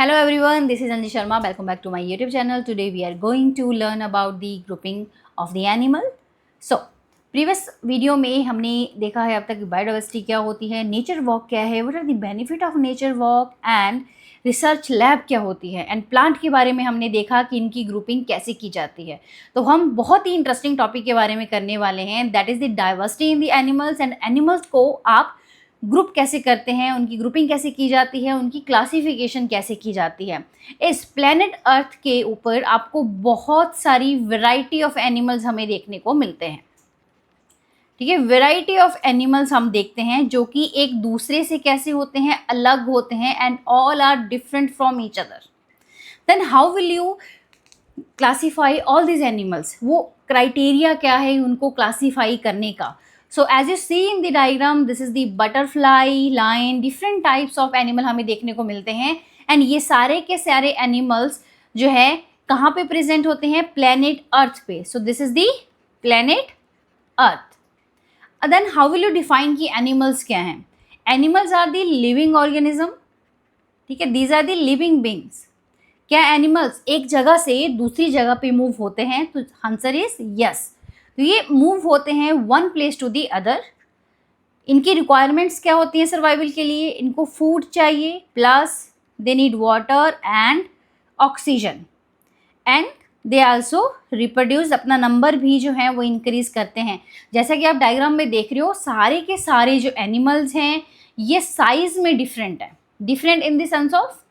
Hello everyone, this is Anji Sharma. Welcome back to my YouTube channel. Today we are going to learn about the grouping of the animal. So, previous video में हमने देखा है अब तक biodiversity क्या होती है, nature walk क्या है, what are the benefit of nature walk and research lab क्या होती है एंड प्लांट के बारे में हमने देखा कि इनकी ग्रुपिंग कैसे की जाती है. तो हम बहुत ही इंटरेस्टिंग टॉपिक के बारे में करने वाले हैं, that is the diversity in the animals and animals को आप ग्रुप कैसे करते हैं, उनकी ग्रुपिंग कैसे की जाती है, उनकी क्लासिफिकेशन कैसे की जाती है. इस प्लेनेट अर्थ के ऊपर आपको बहुत सारी वैरायटी ऑफ एनिमल्स हमें देखने को मिलते हैं. ठीक है, वैरायटी ऑफ एनिमल्स हम देखते हैं जो कि एक दूसरे से कैसे होते हैं, अलग होते हैं and all are different from each other. Then how will you classify all this animals, वो क्राइटेरिया क्या है उनको क्लासीफाई करने का. So as you see in the diagram, this is the butterfly, lion, different types of animal हमें देखने को मिलते हैं and ये सारे के सारे animals जो है कहाँ पे present होते हैं, planet Earth पे. So this is the planet Earth. Then how will you define कि animals क्या हैं? Animals are the living organism. ठीक है, these are the living beings. क्या animals एक जगह से दूसरी जगह पे move होते हैं? तो आंसर is yes. तो ये मूव होते हैं one place to the other. इनकी रिक्वायरमेंट्स क्या होती हैं सर्वाइवल के लिए? इनको फूड चाहिए plus they need water and oxygen and they also reproduce. अपना नंबर भी जो है वो इंक्रीज करते हैं. जैसा कि आप डायग्राम में देख रहे हो, सारे के सारे जो एनिमल्स हैं ये साइज में डिफरेंट है. Different in the sense of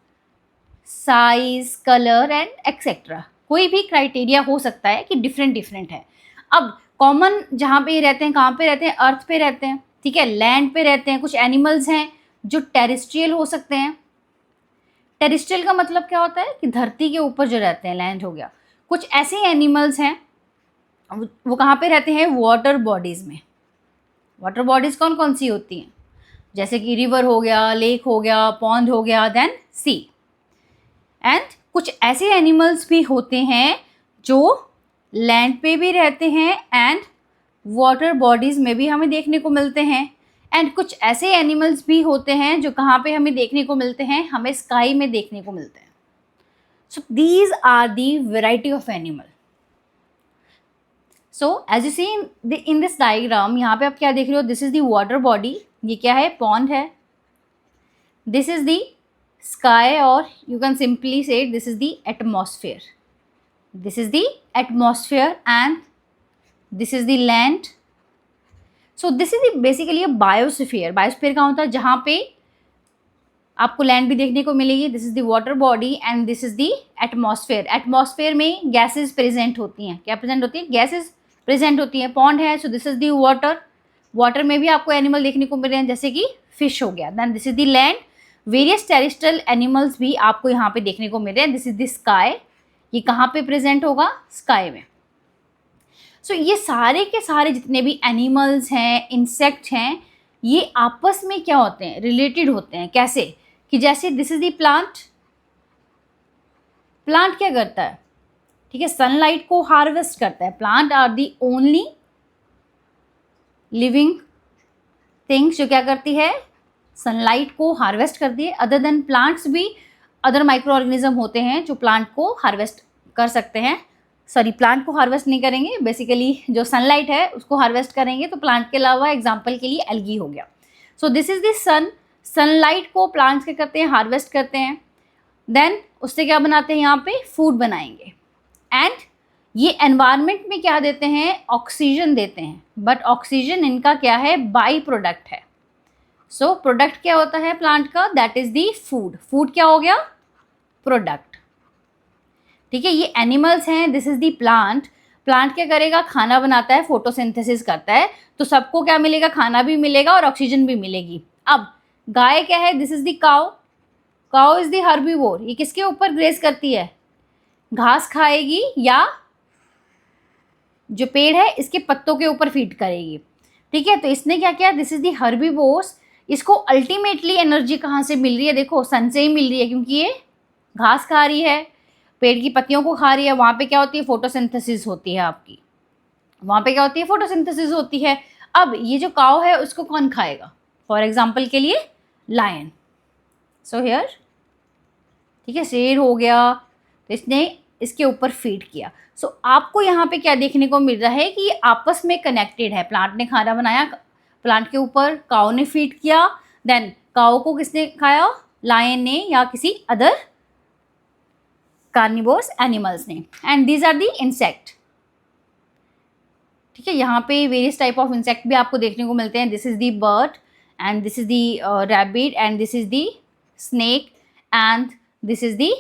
size, colour and etcetera. कोई भी क्राइटेरिया हो सकता है कि डिफरेंट डिफरेंट है. अब कॉमन जहाँ पे रहते हैं, कहाँ पे रहते हैं? अर्थ पे रहते हैं. ठीक है, लैंड पे रहते हैं. कुछ एनिमल्स हैं जो टेरेस्ट्रियल हो सकते हैं. टेरेस्ट्रियल का मतलब क्या होता है कि धरती के ऊपर जो रहते हैं, लैंड हो गया. कुछ ऐसे एनिमल्स हैं वो कहाँ पे रहते हैं? वाटर बॉडीज़ में. वाटर बॉडीज़ कौन कौन सी होती हैं? जैसे कि रिवर हो गया, लेक हो गया, पॉन्ड हो गया, देन सी. एंड कुछ ऐसे एनिमल्स भी होते हैं जो लैंड पे भी रहते हैं एंड वाटर बॉडीज़ में भी हमें देखने को मिलते हैं. एंड कुछ ऐसे एनिमल्स भी होते हैं जो कहाँ पे हमें देखने को मिलते हैं? हमें स्काई में देखने को मिलते हैं. So these are the variety of animal. So as you see in this diagram, यहाँ पे आप क्या देख रहे हो? This is the water body. ये क्या है? पॉन्ड है. दिस इज़ दी स्काई और you can simply say this is the atmosphere. This is the atmosphere and this is the land. So this is the basically a biosphere. Biosphere का होता है जहाँ पे आपको लैंड भी देखने को मिलेगी. This is the water body and this is the atmosphere. Atmosphere में गैसेज प्रेजेंट होती हैं. क्या प्रेजेंट होती है? गैसेज प्रेजेंट होती हैं. पॉन्ड है, so this is the water. Water में भी आपको एनिमल देखने को मिल रहे हैं जैसे कि फिश हो गया. Then this is the land. Various terrestrial animals भी आपको यहाँ पे देखने को मिल रहे हैं. This is the sky. ये कहाँ पे प्रेजेंट होगा? स्काई में. सो ये सारे के सारे जितने भी एनिमल्स हैं, इंसेक्ट हैं, ये आपस में क्या होते हैं? रिलेटेड होते हैं. कैसे? कि जैसे this is the plant. Plant क्या करता है? ठीक है, सनलाइट को हार्वेस्ट करता है. Plant are the only living things जो क्या करती है? सनलाइट को हार्वेस्ट करती है. अदर देन प्लांट्स भी अदर माइक्रो ऑर्गेनिज्म होते हैं जो प्लांट को हार्वेस्ट कर सकते हैं. सॉरी, प्लांट को हार्वेस्ट नहीं करेंगे, बेसिकली जो सनलाइट है उसको हार्वेस्ट करेंगे. तो प्लांट के अलावा एग्जांपल के लिए एल्गी हो गया. So this is the sun. Sunlight को प्लांट्स क्या करते हैं? हार्वेस्ट करते हैं. देन उससे क्या बनाते हैं? यहाँ पे फूड बनाएंगे. एंड ये एनवायरनमेंट में क्या देते हैं? ऑक्सीजन देते हैं. बट ऑक्सीजन इनका क्या है? बाई प्रोडक्ट है. सो प्रोडक्ट क्या होता है प्लांट का? That is the food. Food क्या हो गया? प्रोडक्ट. ठीक है, ये एनिमल्स हैं. This is the plant. Plant क्या करेगा? खाना बनाता है, फोटोसिंथेसिस करता है. तो सबको क्या मिलेगा? खाना भी मिलेगा और ऑक्सीजन भी मिलेगी. अब गाय क्या है? This is the cow. Cow is the herbivore. ये किसके ऊपर ग्रेस करती है? घास खाएगी या जो पेड़ है इसके पत्तों के ऊपर फीड करेगी. ठीक है, तो इसने क्या किया? This is the herbivores. इसको अल्टीमेटली एनर्जी कहाँ से मिल रही है? देखो, सन से ही मिल रही है, क्योंकि ये घास खा रही है, पेड़ की पत्तियों को खा रही है. वहाँ पे क्या होती है? फोटोसिंथेसिस होती है आपकी. वहाँ पे क्या होती है? फोटोसिंथेसिस होती है. अब ये जो काऊ है उसको कौन खाएगा? फॉर एग्जाम्पल के लिए लायन. सो हियर ठीक है, शेर हो गया, तो इसने इसके ऊपर फीड किया। सो आपको यहाँ पे क्या देखने को मिल रहा है कि ये आपस में कनेक्टेड है। प्लांट ने खाना बनाया, प्लांट के ऊपर काऊ ने फीड किया, देन काऊ को किसने खाया, लायन ने या किसी अदर कार्निवोरस एनिमल्स ने। And these are the insect. ठीक है, यहाँ पे वेरियस टाइप ऑफ इंसेक्ट भी आपको देखने को मिलते हैं। This is the bird and this is the rabbit and this is the snake and this is the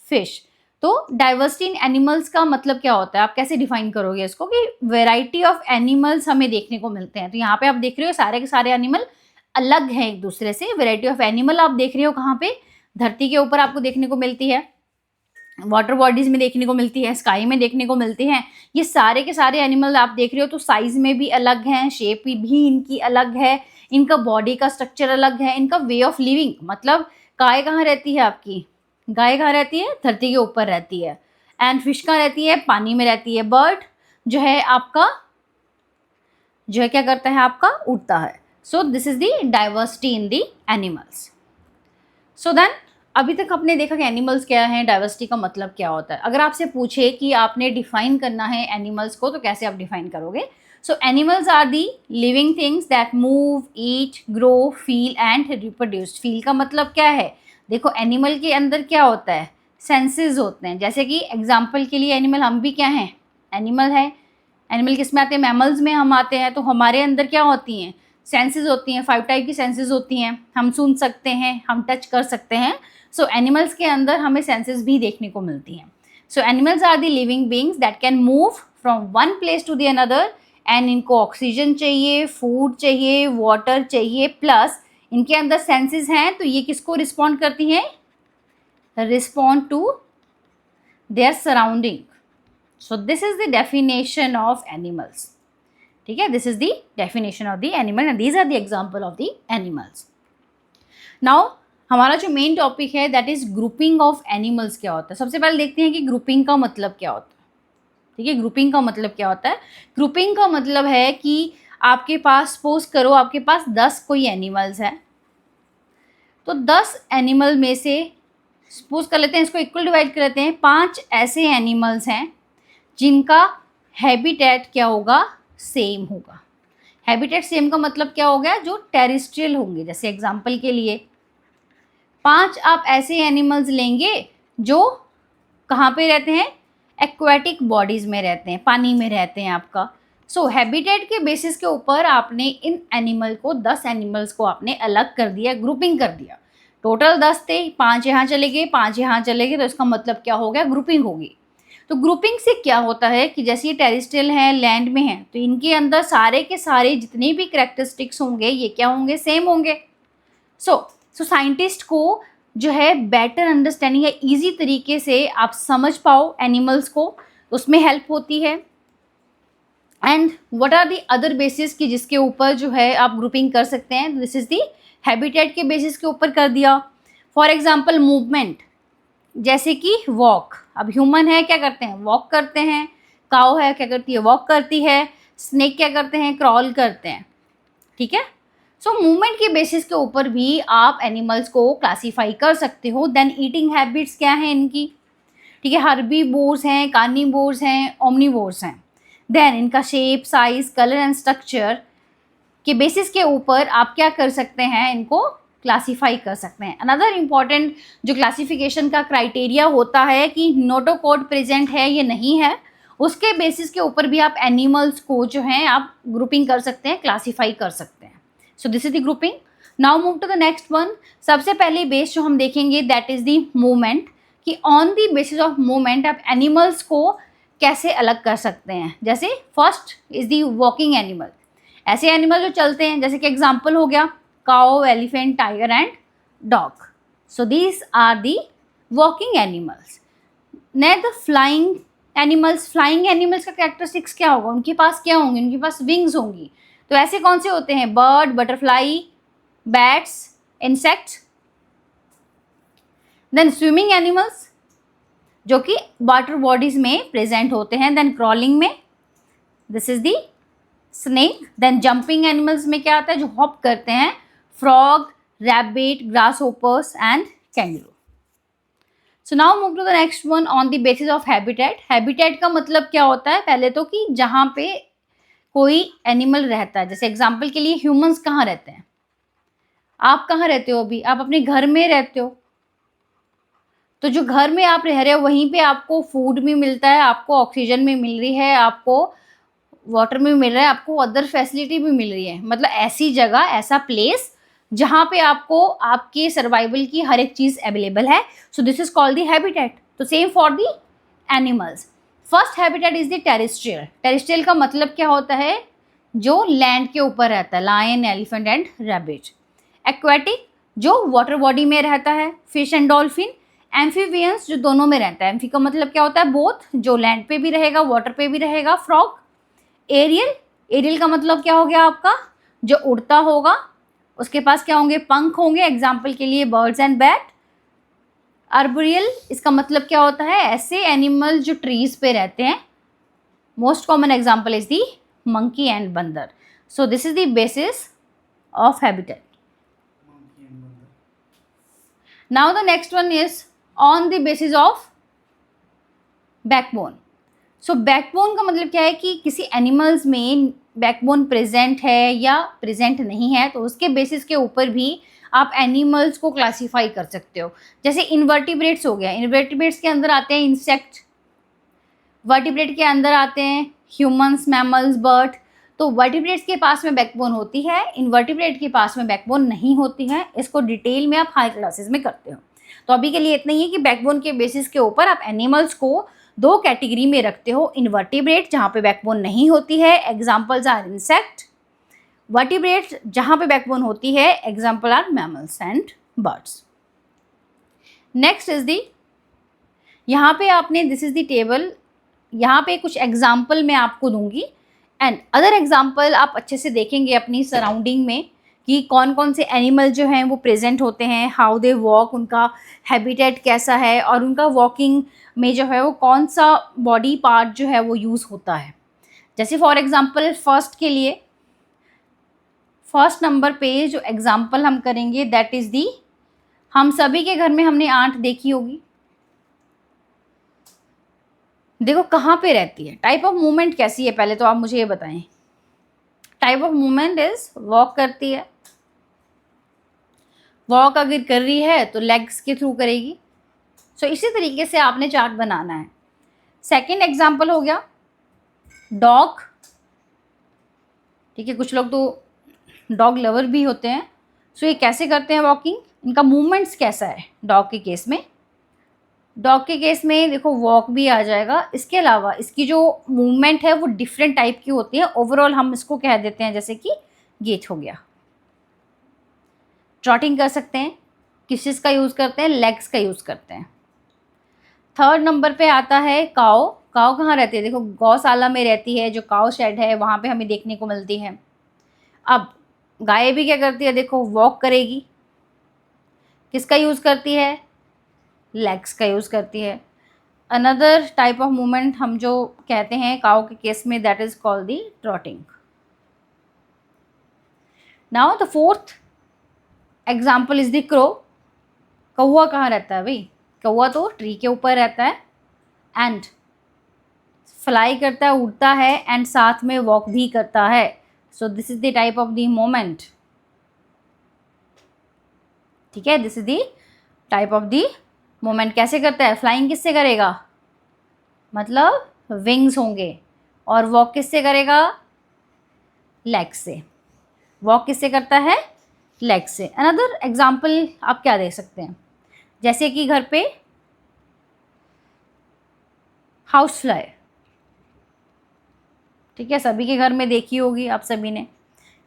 fish. तो डाइवर्सिटी इन एनिमल्स का मतलब क्या होता है, आप कैसे डिफाइन करोगे इसको, कि वेराइटी ऑफ एनिमल्स हमें देखने को मिलते हैं। तो यहाँ पे आप देख रहे हो सारे के सारे एनिमल अलग हैं एक दूसरे से। वेराइटी ऑफ एनिमल आप देख रहे हो कहाँ पे, धरती के ऊपर आपको देखने को मिलती है, वाटर बॉडीज में देखने को मिलती है, स्काई में देखने को मिलती हैं। ये सारे के सारे एनिमल आप देख रहे हो तो साइज में भी अलग हैं, शेप भी इनकी अलग है, इनका बॉडी का स्ट्रक्चर अलग है, इनका वे ऑफ लिविंग, मतलब गाय कहाँ रहती है आपकी, गाय कहाँ रहती है, धरती के ऊपर रहती है। एंड फिश कहाँ रहती है, पानी में रहती है। बर्ड जो है आपका, जो है क्या करता है आपका, उड़ता है। So this is the diversity in the animals. So then अभी तक आपने देखा कि एनिमल्स क्या हैं, डाइवर्सिटी का मतलब क्या होता है। अगर आपसे पूछे कि आपने डिफाइन करना है एनिमल्स को, तो कैसे आप डिफाइन करोगे। So animals are the living things that move, eat, grow, feel and reproduce. Feel का मतलब क्या है, देखो एनिमल के अंदर क्या होता है, सेंसेस होते हैं। जैसे कि एग्जाम्पल के लिए एनिमल, हम भी क्या हैं, एनिमल है। एनिमल किस में आते हैं, मैमल्स में हम आते हैं। तो हमारे अंदर क्या होती हैं, सेंसेस होती हैं। 5 टाइप की सेंसेस होती हैं, हम सुन सकते हैं, हम टच कर सकते हैं। सो एनिमल्स के अंदर हमें सेंसेस भी देखने को मिलती हैं। So animals are the living beings that can move from one place to the another and इनको ऑक्सीजन चाहिए, फूड चाहिए, वाटर चाहिए, प्लस इनके अंदर सेंसेस हैं। तो ये किसको रिस्पॉन्ड करती हैं, respond to their surrounding. So this is the definition of animals. ठीक है, this is the definition of the animal and these are the example of the animals. Now हमारा जो मेन टॉपिक है that is grouping of animals क्या होता है। सबसे पहले देखते हैं कि ग्रुपिंग का मतलब क्या होता है। ठीक है, ग्रुपिंग का मतलब क्या होता है। ग्रुपिंग का मतलब है कि आपके पास, सपोज करो आपके पास 10 कोई एनिमल्स हैं, तो 10 एनिमल में से सपोज कर लेते हैं, इसको इक्वल डिवाइड कर लेते हैं, 5 ऐसे एनिमल्स हैं जिनका हैबिटेट क्या होगा, सेम होगा। हैबिटेट सेम का मतलब क्या हो गया, जो टेरेस्ट्रियल होंगे। जैसे एग्जांपल के लिए 5 आप ऐसे एनिमल्स लेंगे जो कहाँ पे रहते हैं, एक्वेटिक बॉडीज़ में रहते हैं, पानी में रहते हैं आपका। सो हैबिटेट के बेसिस के ऊपर आपने इन एनिमल को, 10 एनिमल्स को आपने अलग कर दिया, ग्रुपिंग कर दिया। टोटल 10 थे, 5 यहाँ चले गए, 5 यहाँ चले गए, तो इसका मतलब क्या हो गया, ग्रुपिंग होगी। तो ग्रुपिंग से क्या होता है कि जैसे ये टेरेस्ट्रियल हैं, लैंड में हैं, तो इनके अंदर सारे के सारे जितने भी करैक्टरिस्टिक्स होंगे ये क्या होंगे, सेम होंगे। सो साइंटिस्ट को जो है बेटर अंडरस्टैंडिंग या ईजी तरीके से आप समझ पाओ एनिमल्स को, उसमें हेल्प होती है। And what are the other basis की जिसके ऊपर जो है आप ग्रुपिंग कर सकते हैं। दिस इज़ दी हैबिटेट के बेसिस के ऊपर कर दिया। फॉर एग्जांपल मूवमेंट, जैसे कि वॉक। अब ह्यूमन है, क्या करते हैं, वॉक करते हैं। काऊ है, क्या करती है, वॉक करती है। स्नेक क्या करते हैं, क्रॉल करते हैं। ठीक है, सो मूवमेंट के बेसिस के ऊपर भी आप एनिमल्स को क्लासीफाई कर सकते हो। देन ईटिंग हैबिट्स क्या हैं इनकी, ठीक है, हर्बीवोर्स हैं, कार्निवोर्स हैं, ओमनीवोर्स हैं। देन इनका shape, size, colour and structure के बेसिस के ऊपर आप क्या कर सकते हैं, इनको क्लासीफाई कर सकते हैं। अनदर इम्पॉर्टेंट जो क्लासिफिकेशन का क्राइटेरिया होता है कि नोटोकोड प्रेजेंट है या नहीं है, उसके बेसिस के ऊपर भी आप एनिमल्स को जो है आप ग्रुपिंग कर सकते हैं, क्लासीफाई कर सकते हैं। So this is the grouping. Now move to the next one. सबसे पहले बेस जो हम देखेंगे दैट इज द मूवमेंट, कि on the basis of movement आप एनिमल्स को कैसे अलग कर सकते हैं। जैसे first is the walking animal, ऐसे एनिमल जो चलते हैं, जैसे कि एग्जाम्पल हो गया cow, elephant, tiger and dog. So these are the walking animals. Next the flying animals. Flying animals का कैरेक्टरिस्टिक्स क्या होगा, उनके पास क्या होंगे, उनके पास विंग्स होंगी। तो ऐसे कौन से होते हैं, bird, butterfly, bats, insects. Then swimming animals जो कि वाटर बॉडीज में प्रेजेंट होते हैं। देन क्रॉलिंग में this is the snake. Then jumping animals में क्या आता है, जो हॉप करते हैं, frog, rabbit, grasshoppers and kangaroo. So now move to the next one on the basis of habitat. Habitat का मतलब क्या होता है, पहले तो कि जहाँ पे कोई एनिमल रहता है। जैसे एग्जाम्पल के लिए ह्यूमंस कहाँ रहते हैं, आप कहाँ रहते हो, अभी आप अपने घर में रहते हो, तो जो घर में आप रह रहे हो वहीं पे आपको फूड भी मिलता है, आपको ऑक्सीजन भी मिल रही है, आपको वाटर भी मिल रहा है, आपको अदर फैसिलिटी भी मिल रही है। मतलब ऐसी जगह, ऐसा प्लेस जहाँ पे आपको आपके सर्वाइवल की हर एक चीज़ अवेलेबल है। So this is called the habitat. तो same for the animals. First habitat is the terrestrial. Terrestrial का मतलब क्या होता है, जो लैंड के ऊपर रहता है, lion, elephant and rabbit. Aquatic, जो वाटर बॉडी में रहता है, फिश एंड डॉल्फिन। एम्फीबियंस, जो दोनों में रहता है। एम्फी का मतलब क्या होता है, बोथ, जो लैंड पे भी रहेगा वाटर पे भी रहेगा। फ्रॉग। एरियल, एरियल का मतलब क्या हो गया आपका, जो उड़ता होगा, उसके पास क्या होंगे, पंख होंगे, एग्जाम्पल के लिए बर्ड्स एंड बैट। आर्बोरियल, इसका मतलब क्या होता है, ऐसे एनिमल जो ट्रीज पे रहते हैं। Most common example is the monkey and बंदर। So this is the basis of habitat. Now the next one is on the basis of backbone. So backbone का मतलब क्या है कि किसी एनिमल्स में बैकबोन प्रेजेंट है या प्रेजेंट नहीं है, तो उसके बेसिस के ऊपर भी आप एनिमल्स को क्लासीफाई कर सकते हो। जैसे इनवर्टिब्रेट्स हो गया, इनवर्टिब्रेट्स के अंदर आते हैं इंसेक्ट, वर्टिब्रेट के अंदर आते हैं ह्यूमंस, मैमल्स, बर्ड। तो वर्टिब्रेट्स के पास में बैकबोन होती है, इनवर्टिब्रेट के पास में बैकबोन नहीं होती है। इसको डिटेल में आप हाई क्लासेस में करते हो। तो अभी के लिए इतना ही है कि बैकबोन के बेसिस के ऊपर आप एनिमल्स को दो कैटेगरी में रखते हो। इनवर्टिब्रेट, जहाँ पे बैकबोन नहीं होती है, एग्जाम्पल्स आर इंसेक्ट। वर्टिब्रेट, जहाँ पे बैकबोन होती है, example are mammals and birds. Next is the, यहाँ पे आपने, दिस इज द टेबल, यहाँ पे कुछ एग्जाम्पल मैं आपको दूंगी एंड अदर एग्जाम्पल आप अच्छे से देखेंगे अपनी सराउंडिंग में कि कौन कौन से एनिमल जो हैं वो प्रेजेंट होते हैं, हाउ दे वॉक, उनका हैबिटेट कैसा है, और उनका वॉकिंग में जो है वो कौन सा बॉडी पार्ट जो है वो यूज़ होता है। जैसे फॉर एग्जांपल फर्स्ट के लिए, फर्स्ट नंबर पे जो एग्जांपल हम करेंगे दैट इज़ दी, हम सभी के घर में हमने आंट देखी होगी। देखो कहाँ पे रहती है, टाइप ऑफ मूवमेंट कैसी है, पहले तो आप मुझे ये बताएं। Type of movement is walk करती है। वॉक अगर कर रही है तो लेग्स के थ्रू करेगी। सो इसी तरीके से आपने चार्ट बनाना है। सेकंड एग्जांपल हो गया डॉग। ठीक है, कुछ लोग तो डॉग लवर भी होते हैं। सो ये कैसे करते हैं वॉकिंग, इनका मूवमेंट्स कैसा है डॉग के केस में। डॉग के केस में देखो वॉक भी आ जाएगा, इसके अलावा इसकी जो मूवमेंट है वो डिफरेंट टाइप की होती है। ओवरऑल हम इसको कह देते हैं जैसे कि गेट हो गया। ट्रॉटिंग कर सकते हैं, किस चीज़ का यूज़ करते हैं, लेग्स का यूज़ करते हैं। थर्ड नंबर पे आता है काओ। काओ कहाँ रहती है, देखो गौशाला में रहती है, जो काओ शेड है वहाँ पे हमें देखने को मिलती है। अब गाय भी क्या करती है, देखो वॉक करेगी, किसका यूज़ करती है, लेग्स का यूज़ करती है। अनदर टाइप ऑफ मूवमेंट हम जो कहते हैं काओ के केस में that is called the trotting. Now the fourth example is the crow. कौवा कहाँ रहता है भाई, कौवा तो ट्री के ऊपर रहता है एंड फ्लाई करता है, उड़ता है एंड साथ में वॉक भी करता है। So this is the type of the moment. ठीक है, this is the type of the moment. कैसे करता है, फ्लाइंग किससे करेगा, मतलब विंग्स होंगे, और वॉक किससे करेगा, लेग से। वॉक किससे करता है, लेग से। अनदर एग्जाम्पल आप क्या दे सकते हैं, जैसे कि घर पे हाउस फ्लाई। ठीक है, सभी के घर में देखी होगी आप सभी ने।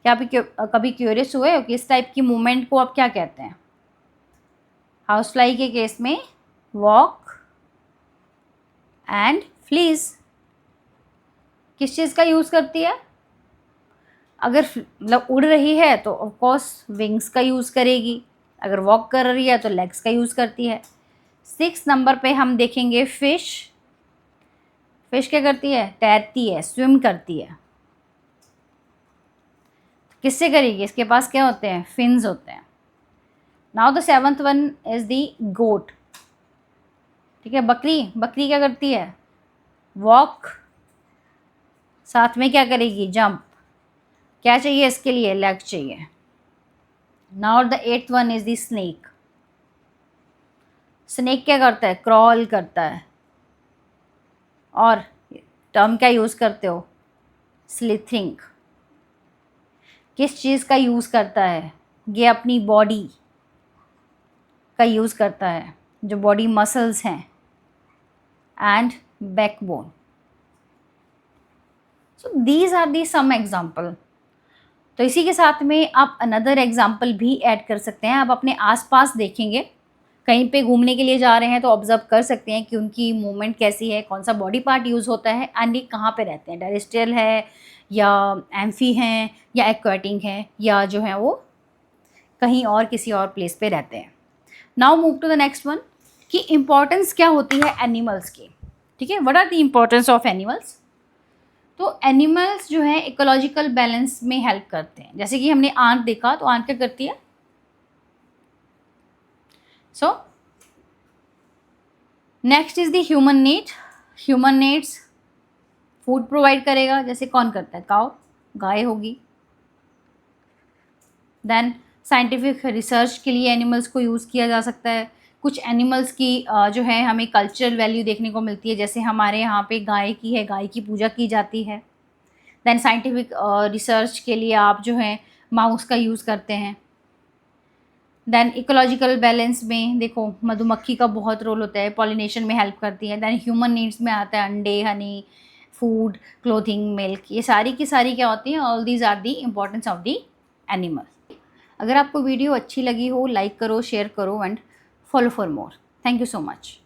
क्या आप कभी क्यूरियस हुए हो कि इस टाइप की मूवमेंट को आप क्या कहते हैं। हाउस फ्लाई के केस में वॉक एंड फ्लीज किस चीज़ का यूज़ करती है, अगर मतलब उड़ रही है तो ऑफ कोर्स विंग्स का यूज़ करेगी, अगर वॉक कर रही है तो लेग्स का यूज़ करती है। 6 नंबर पे हम देखेंगे फिश। फिश क्या करती है, तैरती है, स्विम करती है। किससे करेगी, इसके पास क्या होते हैं, फिन्स होते हैं। Now the 7th one is the goat. ठीक है। बकरी, बकरी क्या करती है? वॉक, साथ में क्या करेगी? जंप। क्या चाहिए इसके लिए? लेग चाहिए। Now the 8th one is the snake. Snake क्या करता है? क्रॉल करता है। और टर्म क्या यूज़ करते हो? स्लिथिंग। किस चीज़ का यूज़ करता है? ये अपनी बॉडी का यूज़ करता है, जो बॉडी मसल्स हैं and backbone. So these are the some example. तो इसी के साथ में आप अनदर एग्जाम्पल भी ऐड कर सकते हैं। आप अपने आसपास देखेंगे, कहीं पे घूमने के लिए जा रहे हैं तो ऑब्जर्व कर सकते हैं कि उनकी मूवमेंट कैसी है, कौन सा बॉडी पार्ट यूज़ होता है एंड ये कहाँ पे रहते हैं, टेरेस्ट्रियल है या एम्फी हैं या एक्वाटिक हैं या जो है वो कहीं और किसी और प्लेस पे रहते हैं। Now move to the next one कि इम्पोर्टेंस क्या होती है एनिमल्स की। ठीक है, what are the importance of animals. तो एनिमल्स जो है इकोलॉजिकल बैलेंस में हेल्प करते हैं। जैसे कि हमने आंट देखा, तो आंट क्या करती है? So next is the human need. Human needs food provide करेगा, जैसे कौन करता है? काउ, गाय होगी। देन साइंटिफिक रिसर्च के लिए एनिमल्स को यूज़ किया जा सकता है। कुछ एनिमल्स की जो है हमें कल्चरल वैल्यू देखने को मिलती है, जैसे हमारे यहाँ पे गाय की है, गाय की पूजा की जाती है। देन साइंटिफिक रिसर्च के लिए आप जो है माउस का यूज़ करते हैं। देन इकोलॉजिकल बैलेंस में देखो मधुमक्खी का बहुत रोल होता है, पॉलिनेशन में हेल्प करती है। देन ह्यूमन नीड्स में आता है अंडे, हनी, फूड, क्लोथिंग, मिल्क। ये सारी की सारी क्या होती हैं? All these are the importance of the animal. अगर आपको वीडियो अच्छी लगी हो, लाइक करो, शेयर करो and follow for more. Thank you so much.